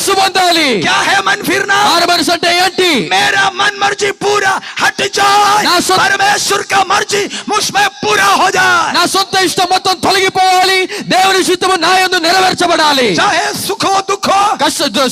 మనసు పొందాలి. क्या है मन फिरना? మారు మనసు అంటే ఏంటి? मेरा मन मर्जी पूरा हट जाए, परमेश्वर का मर्जी मुझमें पूरा हो जाए. నా సొంత ఇష్టం మొత్తం తొలగిపోవాలి, దేవుని చిత్తము నా యందు నెరవేర్చబడాలి. चाहे सुखो दुखो,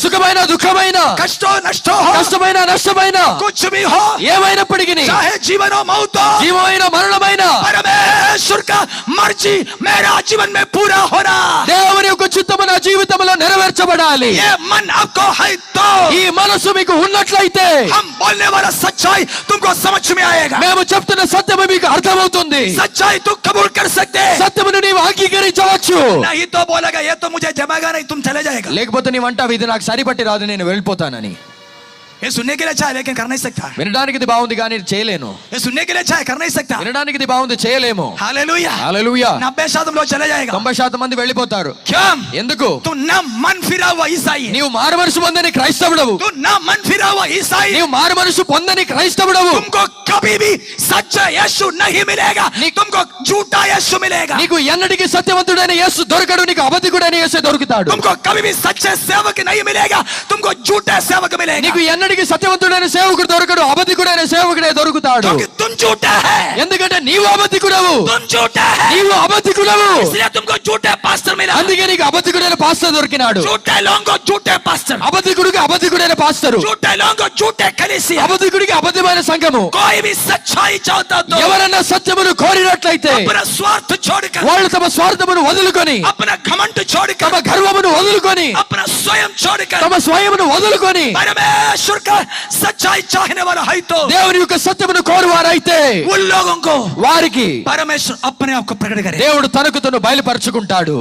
సుఖమైన దుఃఖమైన, कष्टो नष्टो हो, కష్టమైన నష్టమైన, कुछ भी हो, ఏమైనప్పటికీ, चाहे जीवनो मौतो, జీవమైన మరణమైన, परमेश्वर का मर्जी मेरा जीवन में पूरा होना. దేవుని యొక్క చిత్తము నా జీవితంలో నెరవేర్చబడాలి. ये मन आपको है तो ఈ మనసు మీకు ఉన్నట్లయితే हम बोलने वाला सच्चाई तुमको समझ में आएगा. మేము చెప్తున్న సత్యము మీకు అర్థమవుతుంది. सच्चाई तुम कबूल कर सकते, సత్యమును నీవు అంగీకరించవచ్చు. नहीं तो बोलेगा ये तो मुझे जमेगा नहीं, तुम चले जाएगा. లేకపోతే నీవంటావు ఇది నాకు సరిపట్టి రాదు, నేను వెళ్ళిపోతానని. ये सुनने के लिए अच्छा है लेकिन कर नहीं सकता. వినడానికి ఇది బాగుంది కానీ చేయలేను. ये सुनने के लिए अच्छा है कर नहीं सकता. వినడానికి ఇది బాగుంది, చేయలేము. हालेलुया. హల్లెలూయా. 90% लोग चले जाएगा. 90% మంది వెళ్ళిపోతారు. क्यों? ఎందుకు? तू ना मन फिरा हुआ ईसाई है. నీవు మారు మనసు పొందని క్రైస్తవుడవు. तू ना मन फिरा हुआ ईसाई. నీవు మారు మనసు పొందని క్రైస్తవుడవు. तुमको कभी भी सच्चा यीशु नहीं मिलेगा, तुमको झूठा यीशु मिलेगा. నీకు ఎన్నటికీ సత్యవంతుడైన యేసు దొరకడు, నీకు అబద్ధికుడైన యేసు దొరుకుతాడు. तुमको कभी भी सच्चे सेवक नहीं मिलेगा, तुमको झूठा सेवक मिलेगा. నీకు ఎన్నటికీ సత్యవంతుడైన సేవకుడు దొరకడు, అబద్ధికుడైన సేవకుడే దొరుకుతాడు. क्योंकि तुम झूठा है, ఎందుకంటే నీవు అబద్ధికుడవు. तुम झूठा है, నీవు అబద్ధికుడవు. इसलिए तुमको झूठा पास्टर मिला. అందుకే నీకు అబద్ధికుడైన పాస్టర్ దొరికినాడు. झूठे लोगों को झूठे पास्टर, అబద్ధికుడికి అబద్ధికుడైన పాస్టరు, झूठे लोगों को झूठे कलीसिया. అబద్ధికుడికి అబద్ధమైన సంఘము. कोई भी सच्चाई चाहता तो ఎవరన్నా సత్యమును కోరినట్లయితే अपना स्वार्थ छोड़कर, వాళ్ళు తమ స్వార్థమును వదులుకొని, अपना घमंड తమ छोड़कर, గర్వమును వదులుకొని, अपना स्वयं छोड़कर తమ స్వయమును వదులుకొని परमेश्वर का सच्चाई चाहने वाला है तो దేవుని యొక్క సత్యమును కోరువారైతే उन लोगों को వారికి परमेश्वर अपने आप को प्रकट करे. దేవుడు తనకు తను బయలుపరుచుకుంటాడు.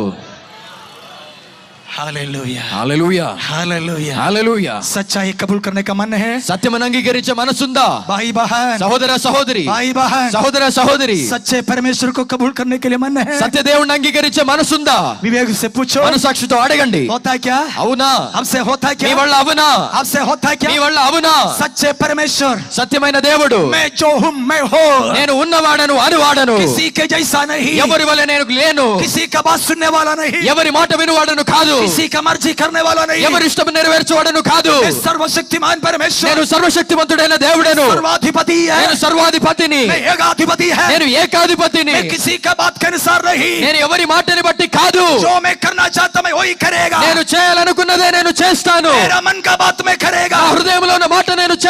हालेलुया, హల్లెలూయా, हालेलुया. హల్లెలూయా. सच्चाई कबूल करने का मन है సత్యమును అంగీకరించే మనసుందా? भाई बहन, సహోదర సహోదరి, भाई बहन, సహోదర సహోదరి, सच्चे परमेश्वर को कबूल करने के लिए मन है. సత్య దేవుణ్ణి అంగీకరించే మనసుందా? विवेक से पूछो, మనసాక్షితో అడగండి. होता क्या? అవునా? हमसे होता మీ क्या? వల్ల అవునా? हमसे होता మీ क्या? వల్ల అవునా? सच्चे परमेश्वर, సత్యమైన దేవుడు, मैं जो हूँ मैं हो, నేను ఉన్నవాడను అనువాడను, किसी के जैसा नहीं, ఎవరి వల్ల నేను లేను, किसी का बात सुनने वाला नहीं, ఎవరి మాట వినువాడను కాదు, किसी का मर्जी करने वाला नहीं, ఎవరి ఇష్టం నెరవేర్చువాడను కాదు. मैं सर्वशक्तिमान परमेश्वर, నేను సర్వశక్తిమంతుడైన దేవుడను, सर्वाधिपति है, నేను సర్వాధిపతిని, मैं एकाधिपति है, నేను ఏకాధిపతిని, मैं किसी का बात के अनुसार नहीं, నేను ఎవరి మాటని బట్టి కాదు, जो मैं करना चाहता मैं वही करेगा, నేను చేయాలనుకున్నదే నేను చేస్తాను, मेरा मन का बात मैं करेगा, నా హృదయంలో ఉన్న మాట నేను చేస్తాను.